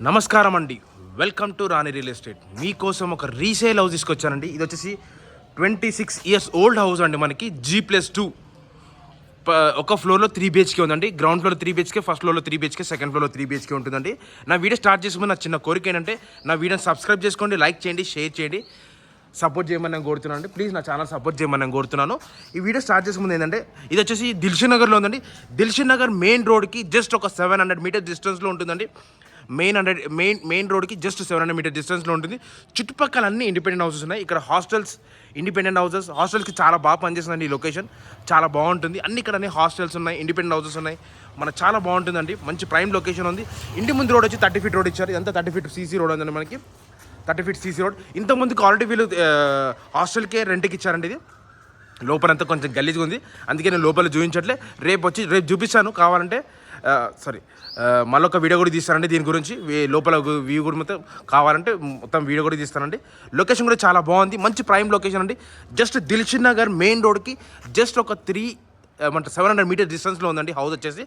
నమస్కారం అండి. Welcome to Rani real estate. మీకోసం ఒక రీసేల్ హౌస్ తీసుకొచ్చానండి. ఇది వచ్చేసి 26 ఇయర్స్ ఓల్డ్ హౌస్ అండి. మనకి G+2 ఒక ఫ్లోర్లో 3 BHK ఉందండి. గ్రౌండ్ ఫ్లోర్ 3 BHK, ఫస్ట్ ఫ్లోర్లో 3 BHK, సెకండ్ ఫ్లోర్లో 3 BHK ఉంటుందండి. నా వీడియో స్టార్ట్ చేసుకుని నా చిన్న కోరిక ఏంటంటే నా వీడియోని సబ్స్క్రైబ్ చేసుకోండి, లైక్ చేయండి, షేర్ చేయండి, సపోర్ట్ చేయమని నేను కోరుతున్నాను అండి. ప్లీజ్ నా ఛానల్ సపోర్ట్ చేయమని నేను కోరుతున్నాను. ఈ వీడియో స్టార్ట్ చేసుకుంది ఏంటంటే ఇది వచ్చేసి దిల్షుక్ నగర్లో ఉందండి. దిల్షుక్ నగర్ మెయిన్ రోడ్కి జస్ట్ ఒక 700 మీటర్ డిస్టెన్స్లో ఉంటుందండి. మెయిన్ రోడ్కి జస్ట్ 700 మీటర్ డిస్టెన్స్లో ఉంటుంది. చుట్టుపక్కల అన్ని ఇండిపెండెంట్ హౌసెస్ ఉన్నాయి. ఇక్కడ హాస్టల్స్, ఇండిపెండెంట్ హాస్టల్స్కి చాలా బాగా పనిచేస్తుందండి. ఈ లొకేషన్ చాలా బాగుంటుంది. అన్ని ఇక్కడ అన్ని హాస్టల్స్ ఉన్నాయి, ఇండిపెండెంట్ హౌసెస్ ఉన్నాయి. మనకు చాలా బాగుంటుందండి. మంచి ప్రైమ్ లొకేషన్ ఉంది. ఇంటి ముందు రోడ్ వచ్చి 30 ఫీట్ రోడ్ ఇచ్చారు. ఇదంతా 30 ఫీట్ CC రోడ్ ఉందండి. మనకి 30 ఫీట్ CC రోడ్. ఇంతకుముందుకు ఆల్రెడీ వీళ్ళు హాస్టల్కే రెంట్కి ఇచ్చారండి. ఇది లోపలంతా కొంచెం గలీజ్గా ఉంది, అందుకే నేను లోపల చూపించట్లే. రేపు చూపిస్తాను కావాలంటే. మళ్ళొక వీడియో కూడా తీస్తానండి దీని గురించి. లోపల వ్యూ కూడా మొత్తం కావాలంటే మొత్తం వీడియో కూడా తీస్తానండి. లొకేషన్ కూడా చాలా బాగుంది. మంచి ప్రైమ్ లొకేషన్ అండి. జస్ట్ దిల్షుక్ నగర్ మెయిన్ రోడ్కి జస్ట్ ఒక 700 మీటర్ డిస్టెన్స్లో ఉందండి హౌస్ వచ్చేసి.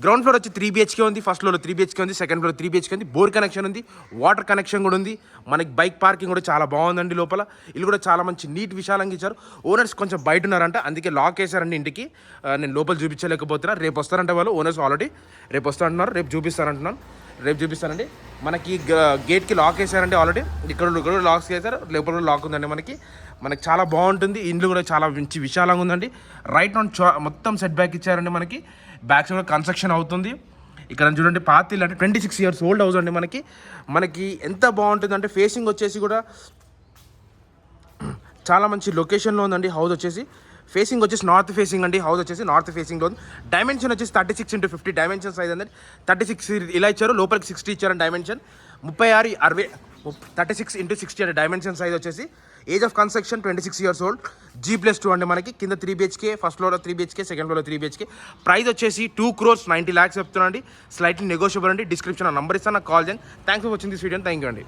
గ్రౌండ్ ఫ్లోర్ వచ్చి 3 BHK ఉంది, ఫస్ట్ ఫ్లోర్లో 3 BHK ఉంది, సెకండ్ ఫ్లోర్ 3 BHK ఉంది. బోర్ కనెక్షన్ ఉంది, వాటర్ కనెక్షన్ కూడా ఉంది. మనకి బైక్ పార్కింగ్ కూడా చాలా బాగుందండి. లోపల ఇల్లు కూడా చాలా మంచి నీట్ విశాలంగా ఇచ్చారు. ఓనర్స్ కొంచెం బయట ఉన్నారంట, అందుకే లాక్ వేసారండి ఇంటికి. నేను లోపల చూపించలేకపోతున్నా. రేపు వస్తారంటే వాళ్ళు ఓనర్స్ ఆల్రెడీ రేపు వస్తారంటున్నారు. రేపు చూపిస్తానండి. మనకి గేట్కి లాక్ వేసారండి ఆల్రెడీ. ఇక్కడ లాక్స్ వేసారు, లోపల కూడా లాక్ ఉందండి. మనకి చాలా బాగుంటుంది. ఇండ్లు కూడా చాలా మంచి విశాలంగా ఉందండి. రైట్ నౌన్ మొత్తం సెట్ బ్యాక్ ఇచ్చారండి. మనకి బ్యాక్ సైడ్ కన్స్ట్రక్షన్ అవుతుంది. ఇక్కడ చూడండి పాత ఇల్లు అంటే 26 ఇయర్స్ ఓల్డ్ హౌస్ అండి. మనకి ఎంత బాగుంటుంది అంటే ఫేసింగ్ వచ్చేసి కూడా చాలా మంచి లొకేషన్లో ఉందండి. హౌస్ వచ్చేసి ఫేసింగ్ వచ్చేసి నార్త్ ఫేసింగ్ అండి. హౌస్ వచ్చేసి నార్త్ ఫేసింగ్లో ఉంది. డైమెన్షన్ వచ్చేసి 36x50 డైమెన్షన్ సైజ్ అండి. 36 ఇలా ఇచ్చారు, లోపలికి 60 ఇచ్చారండి డైమెన్షన్. 36x60 అంటే డైమెన్షన్ సైజ్ వచ్చేసి. Age of construction 26 years old. G+2 అండి. మనకి కింద 3 BHK, ఫస్ట్ ఫ్లోర్లో 3 BHK, సెకండ్ ఫ్లోర్లో 3 BHK. ప్రైస్ వచ్చేసి 2,90,00,000 చెప్తున్నాండి. స్లైట్లీ నెగోషియబుల్ అండి. డిస్క్రిప్షన్ నంబర్ ఇస్తాను, నాకు కాల్ చేయండి. Thanks for watching this video. Thank you అండి.